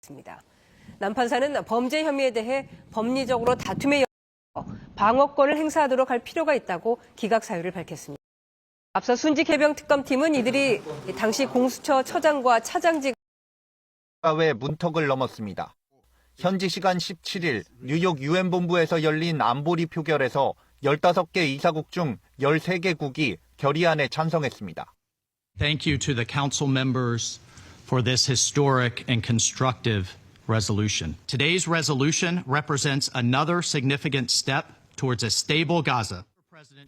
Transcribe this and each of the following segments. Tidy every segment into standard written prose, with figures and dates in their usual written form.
밝혔습니다. 남 판사는 범죄 혐의에 대해 법리적으로 다툼의 방어권을 행사하도록 할 필요가 있다고 기각 사유를 밝혔습니다. 앞서 순직 해병 특검팀은 이들이 당시 공수처 처장과 차장직 외 문턱을 넘었습니다. 현지 시간 17일 뉴욕 유엔 본부에서 열린 안보리 표결에서 15개 이사국 중 13개국이 결의안에 찬성했습니다. Thank you to the council members for this historic and constructive resolution. Today's resolution represents another significant step towards a stable Gaza.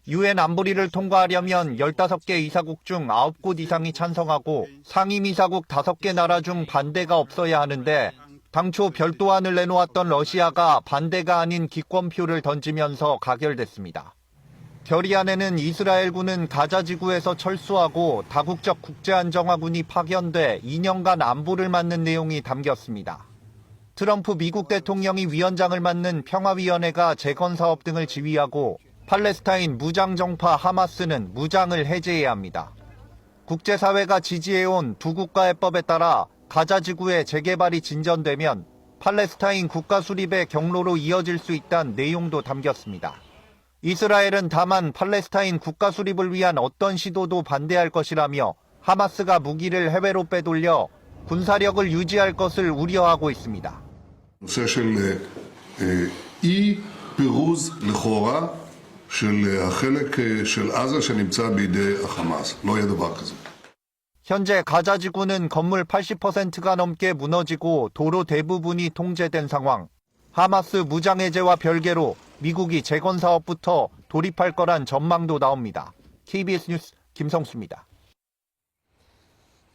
유엔 안보리를 통과하려면 15개 이사국 중 9곳 이상이 찬성하고 상임이사국 5개 나라 중 반대가 없어야 하는데 당초 별도안을 내놓았던 러시아가 반대가 아닌 기권표를 던지면서 가결됐습니다. 결의안에는 이스라엘군은 가자 지구에서 철수하고 다국적 국제안정화군이 파견돼 2년간 안보를 맡는 내용이 담겼습니다. 트럼프 미국 대통령이 위원장을 맡는 평화위원회가 재건 사업 등을 지휘하고 팔레스타인 무장정파 하마스는 무장을 해제해야 합니다. 국제사회가 지지해온 두 국가해법에 따라 가자 지구의 재개발이 진전되면 팔레스타인 국가 수립의 경로로 이어질 수 있다는 내용도 담겼습니다. 이스라엘은 다만 팔레스타인 국가 수립을 위한 어떤 시도도 반대할 것이라며 하마스가 무기를 해외로 빼돌려 군사력을 유지할 것을 우려하고 있습니다. נושא של אי-פירוז לכאורה של החלק של עזה שנמצא בידי החמאס. לא יהיה דבר כזה. 현재 가자 지구는 건물 80%가 넘게 무너지고 도로 대부분이 통제된 상황. 하마스 무장 해제와 별개로 미국이 재건 사업부터 돌입할 거란 전망도 나옵니다. KBS 뉴스 김성수입니다.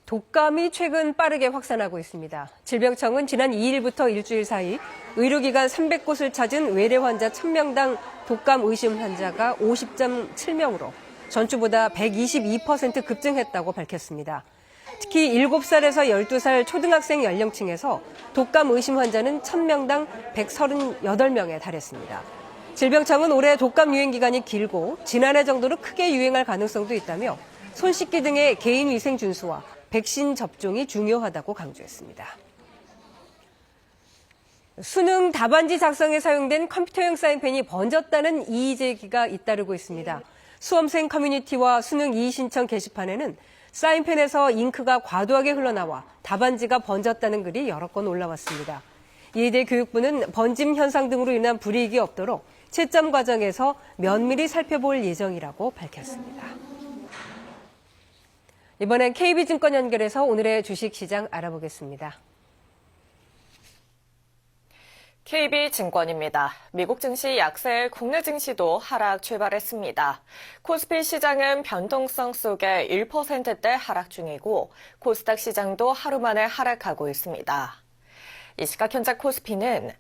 독감이 최근 빠르게 확산하고 있습니다. 질병청은 지난 2일부터 일주일 사이 의료기관 300곳을 찾은 외래 환자 1000명당 독감 의심 환자가 50.7명으로 전주보다 122% 급증했다고 밝혔습니다. 특히 7살에서 12살 초등학생 연령층에서 독감 의심 환자는 1000명당 138명에 달했습니다. 질병청은 올해 독감 유행 기간이 길고 지난해 정도로 크게 유행할 가능성도 있다며 손 씻기 등의 개인 위생 준수와 백신 접종이 중요하다고 강조했습니다. 수능 답안지 작성에 사용된 컴퓨터용 사인펜이 번졌다는 이의 제기가 잇따르고 있습니다. 수험생 커뮤니티와 수능 이의 신청 게시판에는 사인펜에서 잉크가 과도하게 흘러나와 답안지가 번졌다는 글이 여러 건 올라왔습니다. 이에 대해 교육부는 번짐 현상 등으로 인한 불이익이 없도록 채점 과정에서 면밀히 살펴볼 예정이라고 밝혔습니다. 이번엔 KB증권 연결해서 오늘의 주식시장 알아보겠습니다. KB증권입니다. 미국 증시 약세, 국내 증시도 하락 출발했습니다. 코스피 시장은 변동성 속에 1%대 하락 중이고 코스닥 시장도 하루 만에 하락하고 있습니다. 이 시각 현재 코스피는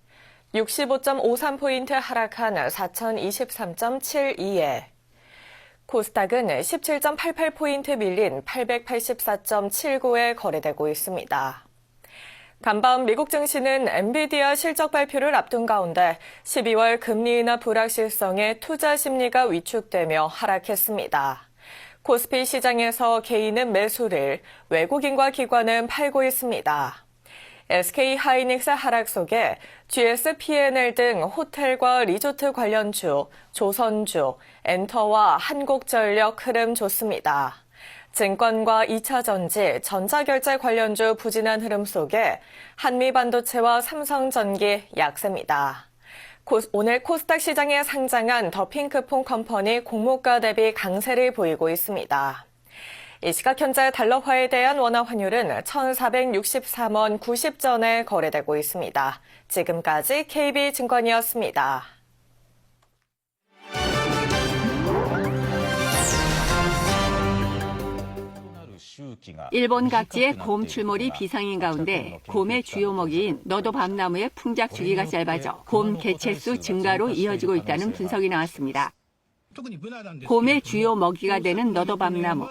65.53포인트 하락한 4023.72에 코스닥은 17.88포인트 밀린 884.79에 거래되고 있습니다. 간밤 미국 증시는 엔비디아 실적 발표를 앞둔 가운데 12월 금리 인하 불확실성에 투자 심리가 위축되며 하락했습니다. 코스피 시장에서 개인은 매수를, 외국인과 기관은 팔고 있습니다. SK하이닉스 하락 속에 GSP&L 등 호텔과 리조트 관련주, 조선주, 엔터와 한국전력 흐름 좋습니다. 증권과 2차전지, 전자결제 관련주 부진한 흐름 속에 한미반도체와 삼성전기 약세입니다. 오늘 코스닥 시장에 상장한 더핑크폰 컴퍼니 공모가 대비 강세를 보이고 있습니다. 이 시각 현재 달러화에 대한 원화 환율은 1,463원 90전에 거래되고 있습니다. 지금까지 KB증권이었습니다. 일본 각지의 곰 출몰이 비상인 가운데 곰의 주요 먹이인 너도 밤나무의 풍작 주기가 짧아져 곰 개체수 증가로 이어지고 있다는 분석이 나왔습니다. 곰의 주요 먹이가 되는 너도 밤나무.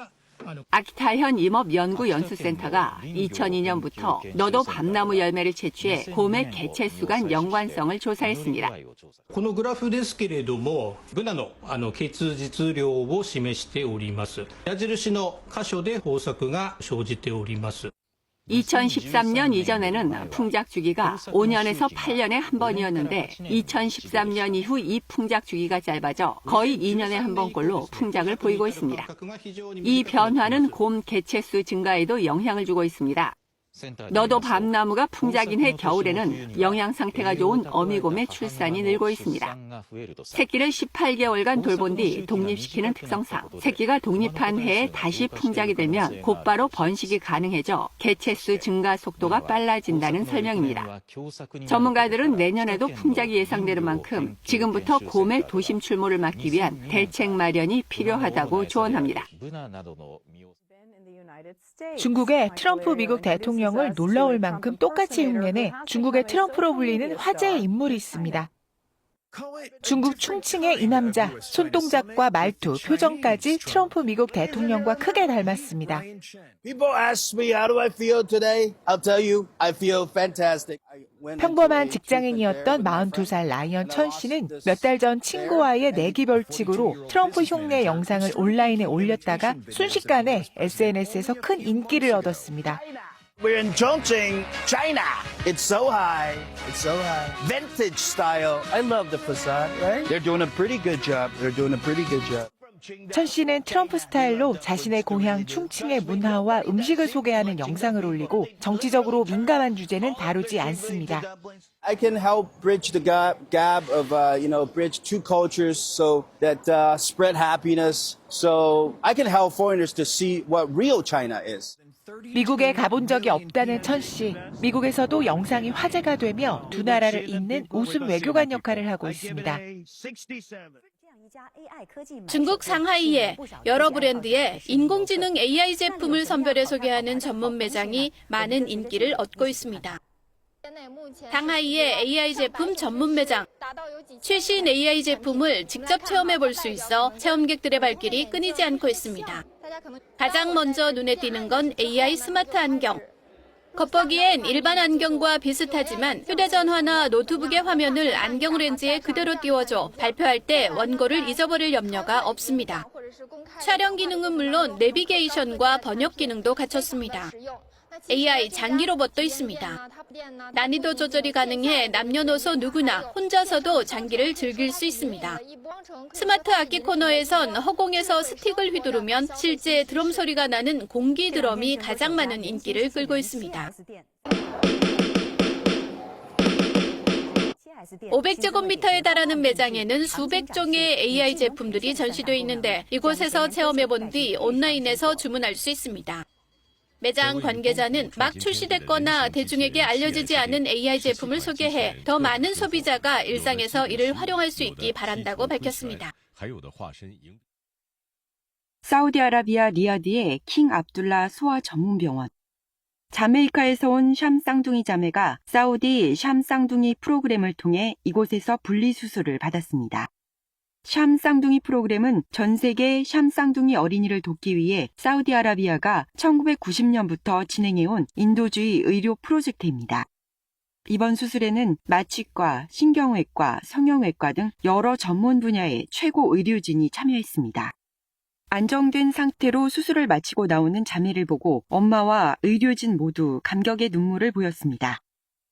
아키타현 임업연구연수센터가 2002년부터 너도 밤나무 열매를 채취해 곰의 개체수 간 연관성을 조사했습니다. このグラフですけれども、ブナの結実量を示しております。矢印の箇所で豊作が生じております。 2013년 이전에는 풍작 주기가 5년에서 8년에 한 번이었는데 2013년 이후 이 풍작 주기가 짧아져 거의 2년에 한 번꼴로 풍작을 보이고 있습니다. 이 변화는 곰 개체수 증가에도 영향을 주고 있습니다. 너도 밤나무가 풍작인 해 겨울에는 영양 상태가 좋은 어미곰의 출산이 늘고 있습니다. 새끼를 18개월간 돌본 뒤 독립시키는 특성상 새끼가 독립한 해에 다시 풍작이 되면 곧바로 번식이 가능해져 개체수 증가 속도가 빨라진다는 설명입니다. 전문가들은 내년에도 풍작이 예상되는 만큼 지금부터 곰의 도심 출몰을 막기 위한 대책 마련이 필요하다고 조언합니다. 중국의 트럼프 미국 대통령을 놀라울 만큼 똑같이 흉내내 중국의 트럼프로 불리는 화제의 인물이 있습니다. 중국 충칭의 이 남자, 손동작과 말투, 표정까지 트럼프 미국 대통령과 크게 닮았습니다. 평범한 직장인이었던 42살 라이언 천 씨는 몇 달 전 친구와의 내기 벌칙으로 트럼프 흉내 영상을 온라인에 올렸다가 순식간에 SNS에서 큰 인기를 얻었습니다. We're in Chongqing, China. It's so high. It's so high. Vintage style. I love the facade, right? They're doing a pretty good job. They're doing a pretty good job. 천 씨는 트럼프 스타일로 자신의 고향 충칭의 문화와 음식을 소개하는 영상을 올리고 정치적으로 민감한 주제는 다루지 않습니다. I can help bridge the gap of, bridge two cultures so that spread happiness. So I can help foreigners to see what real China is. 미국에 가본 적이 없다는 천 씨. 미국에서도 영상이 화제가 되며 두 나라를 잇는 웃음 외교관 역할을 하고 있습니다. 중국 상하이에 여러 브랜드의 인공지능 AI 제품을 선별해 소개하는 전문 매장이 많은 인기를 얻고 있습니다. 상하이의 AI 제품 전문 매장. 최신 AI 제품을 직접 체험해 볼 수 있어 체험객들의 발길이 끊이지 않고 있습니다. 가장 먼저 눈에 띄는 건 AI 스마트 안경. 겉보기엔 일반 안경과 비슷하지만 휴대전화나 노트북의 화면을 안경 렌즈에 그대로 띄워줘 발표할 때 원고를 잊어버릴 염려가 없습니다. 촬영 기능은 물론 내비게이션과 번역 기능도 갖췄습니다. AI 장기 로봇도 있습니다. 난이도 조절이 가능해 남녀노소 누구나 혼자서도 장기를 즐길 수 있습니다. 스마트 악기 코너에선 허공에서 스틱을 휘두르면 실제 드럼 소리가 나는 공기 드럼이 가장 많은 인기를 끌고 있습니다. 500제곱미터에 달하는 매장에는 수백 종의 AI 제품들이 전시되어 있는데 이곳에서 체험해본 뒤 온라인에서 주문할 수 있습니다. 매장 관계자는 막 출시됐거나 대중에게 알려지지 않은 AI 제품을 소개해 더 많은 소비자가 일상에서 이를 활용할 수 있기 바란다고 밝혔습니다. 사우디아라비아 리야드의 킹 압둘라 소아 전문병원. 자메이카에서 온 샴 쌍둥이 자매가 사우디 샴 쌍둥이 프로그램을 통해 이곳에서 분리수술을 받았습니다. 샴 쌍둥이 프로그램은 전 세계 샴 쌍둥이 어린이를 돕기 위해 사우디아라비아가 1990년부터 진행해온 인도주의 의료 프로젝트입니다. 이번 수술에는 마취과, 신경외과, 성형외과 등 여러 전문 분야의 최고 의료진이 참여했습니다. 안정된 상태로 수술을 마치고 나오는 자매를 보고 엄마와 의료진 모두 감격의 눈물을 보였습니다.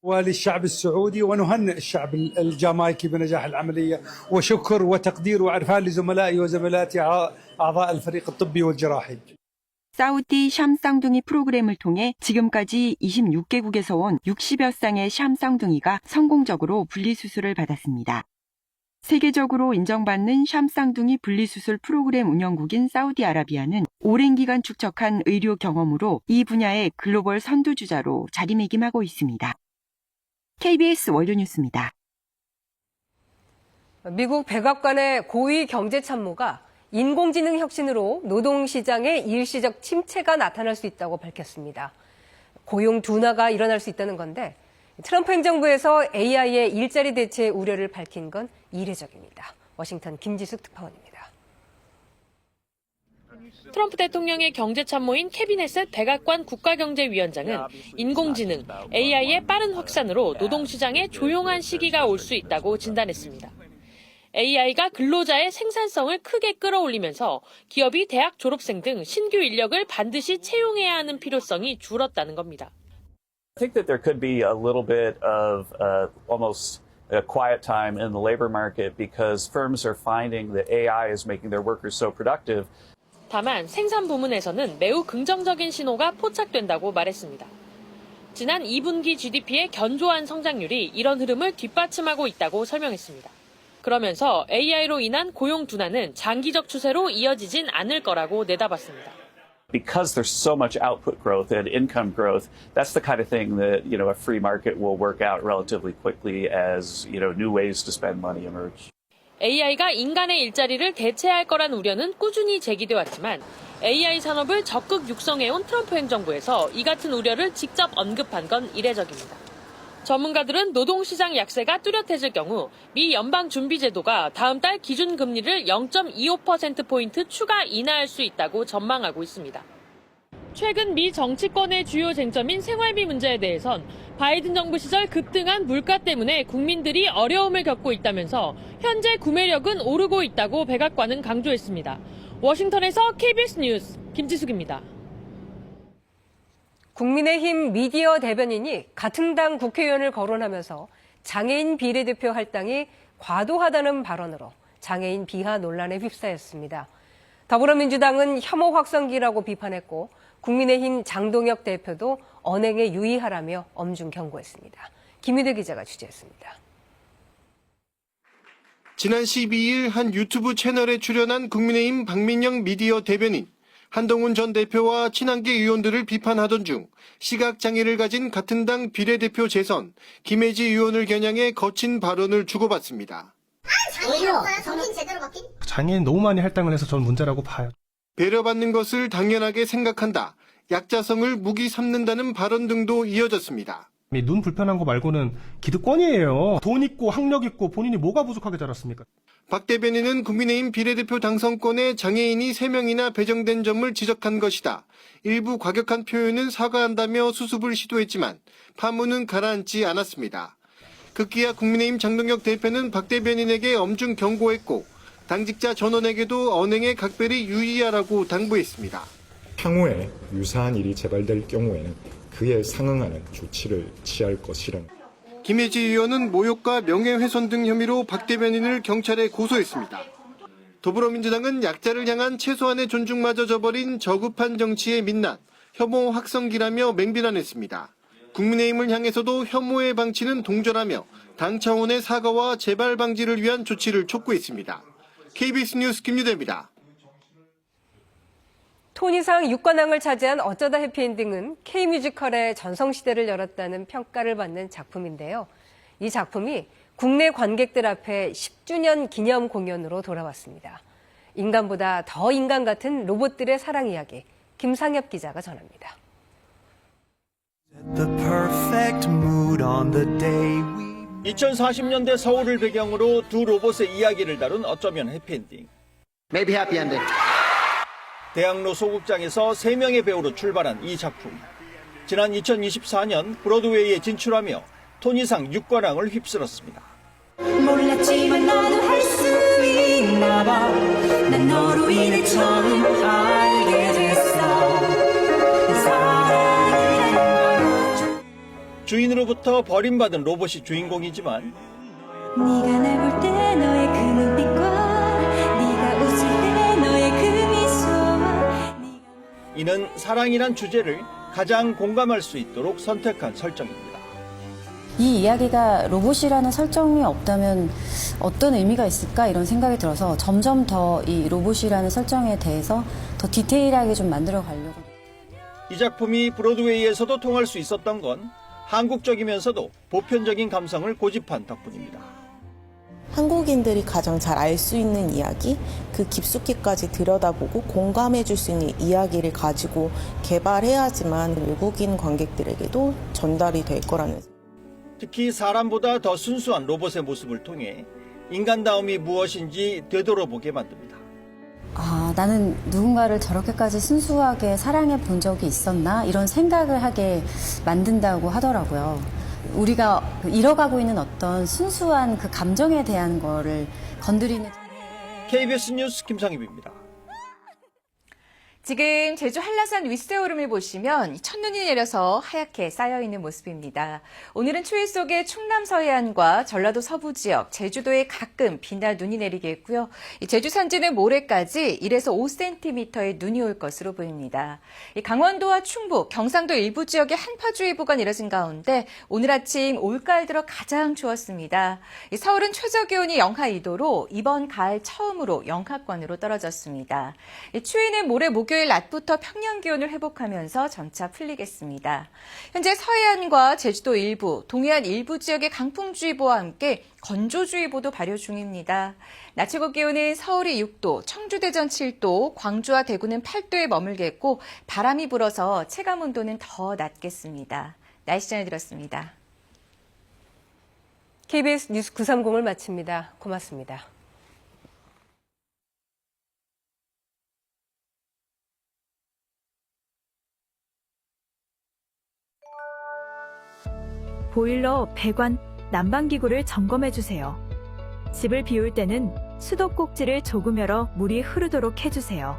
وللشعب السعودي ونهنئ الشعب الجامايكي بنجاح العملية وشكر وتقدير وعرفان لزملائي وزملاتي أعضاء الفريق الطبي والجراحي. 사우디 샴 쌍둥이 프로그램을 통해 지금까지 26개국에서 온 60여 쌍의 샴 쌍둥이가 성공적으로 분리수술을 받았습니다. 세계적으로 인정받는 샴 쌍둥이 분리수술 프로그램 운영국인 사우디아라비아는 오랜 기간 축적한 의료 경험으로 이 분야의 글로벌 선두주자로 자리매김하고 있습니다. KBS 월드뉴스입니다. 미국 백악관의 고위 경제참모가 인공지능 혁신으로 노동시장의 일시적 침체가 나타날 수 있다고 밝혔습니다. 고용 둔화가 일어날 수 있다는 건데 트럼프 행정부에서 AI의 일자리 대체 우려를 밝힌 건 이례적입니다. 워싱턴 김지숙 특파원입니다. 트럼프 대통령의 경제참모인 캐비넷의 백악관 국가경제위원장은 인공지능, AI의 빠른 확산으로 노동시장에 조용한 시기가 올 수 있다고 진단했습니다. AI가 근로자의 생산성을 크게 끌어올리면서 기업이 대학 졸업생 등 신규 인력을 반드시 채용해야 하는 필요성이 줄었다는 겁니다. I think that there could be a little bit of almost a quiet time in the labor market because firms are finding that AI is making their workers so productive. 다만 생산 부문에서는 매우 긍정적인 신호가 포착된다고 말했습니다. 지난 2분기 GDP의 견조한 성장률이 이런 흐름을 뒷받침하고 있다고 설명했습니다. 그러면서 AI로 인한 고용 둔화는 장기적 추세로 이어지진 않을 거라고 내다봤습니다. Because there's so much output growth and income growth, that's the kind of thing that, a free market will work out relatively quickly as, new ways to spend money emerge. AI가 인간의 일자리를 대체할 거란 우려는 꾸준히 제기돼 왔지만 AI 산업을 적극 육성해온 트럼프 행정부에서 이 같은 우려를 직접 언급한 건 이례적입니다. 전문가들은 노동시장 약세가 뚜렷해질 경우 미 연방준비제도가 다음 달 기준금리를 0.25%포인트 추가 인하할 수 있다고 전망하고 있습니다. 최근 미 정치권의 주요 쟁점인 생활비 문제에 대해선 바이든 정부 시절 급등한 물가 때문에 국민들이 어려움을 겪고 있다면서 현재 구매력은 오르고 있다고 백악관은 강조했습니다. 워싱턴에서 KBS 뉴스 김지숙입니다. 국민의힘 미디어 대변인이 같은 당 국회의원을 거론하면서 장애인 비례대표 할당이 과도하다는 발언으로 장애인 비하 논란에 휩싸였습니다. 더불어민주당은 혐오 확성기라고 비판했고 국민의힘 장동혁 대표도 언행에 유의하라며 엄중 경고했습니다. 김유대 기자가 취재했습니다. 지난 12일 한 유튜브 채널에 출연한 국민의힘 박민영 미디어 대변인, 한동훈 전 대표와 친한계 의원들을 비판하던 중 시각장애를 가진 같은 당 비례대표 재선, 김혜지 의원을 겨냥해 거친 발언을 주고받습니다. 장애인 너무 많이 할당을 해서 전 문제라고 봐요. 배려받는 것을 당연하게 생각한다. 약자성을 무기 삼는다는 발언 등도 이어졌습니다. 눈 불편한 거 말고는 기득권이에요. 돈 있고 학력 있고 본인이 뭐가 부족하게 자랐습니까? 박 대변인은 국민의힘 비례대표 당선권에 장애인이 3명이나 배정된 점을 지적한 것이다. 일부 과격한 표현은 사과한다며 수습을 시도했지만 파문은 가라앉지 않았습니다. 급기야 국민의힘 장동혁 대표는 박 대변인에게 엄중 경고했고 당직자 전원에게도 언행에 각별히 유의하라고 당부했습니다. 향후에 유사한 일이 재발될 경우에는 그에 상응하는 조치를 취할 것이라는. 김혜지 의원은 모욕과 명예훼손 등 혐의로 박 대변인을 경찰에 고소했습니다. 더불어민주당은 약자를 향한 최소한의 존중마저 저버린 저급한 정치의 민낯, 혐오 확성기라며 맹비난했습니다. 국민의힘을 향해서도 혐오의 방치는 동절하며 당 차원의 사과와 재발 방지를 위한 조치를 촉구했습니다. KBS 뉴스 김유대입니다. 토니상 6관왕을 차지한 어쩌다 해피엔딩은 K뮤지컬의 전성시대를 열었다는 평가를 받는 작품인데요. 이 작품이 국내 관객들 앞에 10주년 기념 공연으로 돌아왔습니다. 인간보다 더 인간 같은 로봇들의 사랑 이야기, 김상엽 기자가 전합니다. 2040년대 서울을 배경으로 두 로봇의 이야기를 다룬 어쩌면 해피엔딩. Maybe happy ending. 대학로 소극장에서 3명의 배우로 출발한 이 작품. 지난 2024년 브로드웨이에 진출하며 토니상 6관왕을 휩쓸었습니다. 몰랐지만 나도 할 수 있나 봐. 난 너로 인해 처음 알게 됐어. 주인으로부터 버림받은 로봇이 주인공이지만 네가 날 볼 때 너의 그 눈빛과 네가 웃을 때 너의 그 미소. 이는 사랑이란 주제를 가장 공감할 수 있도록 선택한 설정입니다. 이 이야기가 로봇이라는 설정이 없다면 어떤 의미가 있을까 이런 생각이 들어서 점점 더 이 로봇이라는 설정에 대해서 더 디테일하게 좀 만들어 가려고. 이 작품이 브로드웨이에서도 통할 수 있었던 건 한국적이면서도 보편적인 감성을 고집한 덕분입니다. 한국인들이 가장 잘 알 수 있는 이야기, 그 깊숙이까지 들여다보고 공감해 줄 수 있는 이야기를 가지고 개발해야지만 외국인 관객들에게도 전달이 될 거라는. 특히 사람보다 더 순수한 로봇의 모습을 통해 인간다움이 무엇인지 되돌아보게 만듭니다. 아, 나는 누군가를 저렇게까지 순수하게 사랑해 본 적이 있었나? 이런 생각을 하게 만든다고 하더라고요. 우리가 잃어가고 있는 어떤 순수한 그 감정에 대한 거를 건드리는. KBS 뉴스 김상입입니다. 지금 제주 한라산 윗세오름을 보시면 첫눈이 내려서 하얗게 쌓여있는 모습입니다. 오늘은 추위 속에 충남 서해안과 전라도 서부 지역, 제주도에 가끔 비나 눈이 내리겠고요. 제주 산지는 모레까지 1에서 5cm의 눈이 올 것으로 보입니다. 강원도와 충북, 경상도 일부 지역에 한파주의보가 내려진 가운데 오늘 아침 올가을 들어 가장 추웠습니다. 서울은 최저기온이 영하 2도로 이번 가을 처음으로 영하권으로 떨어졌습니다. 추위는 모레 목요일 낮부터 평년 기온을 회복하면서 점차 풀리겠습니다. 현재 서해안과 제주도 일부, 동해안 일부 지역에 강풍주의보와 함께 건조주의보도 발효 중입니다. 낮 최고 기온은 서울이 6도, 청주 대전 7도, 광주와 대구는 8도에 머물겠고 바람이 불어서 체감 온도는 더 낮겠습니다. 날씨 전해드렸습니다. KBS 뉴스 930을 마칩니다. 고맙습니다. 보일러, 배관, 난방기구를 점검해주세요. 집을 비울 때는 수도꼭지를 조금 열어 물이 흐르도록 해주세요.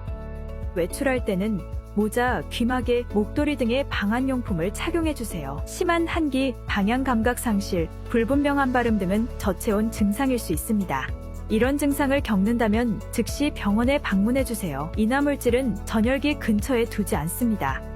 외출할 때는 모자, 귀마개, 목도리 등의 방한용품을 착용해주세요. 심한 한기, 방향감각 상실, 불분명한 발음 등은 저체온 증상일 수 있습니다. 이런 증상을 겪는다면 즉시 병원에 방문해주세요. 이나물질은 전열기 근처에 두지 않습니다.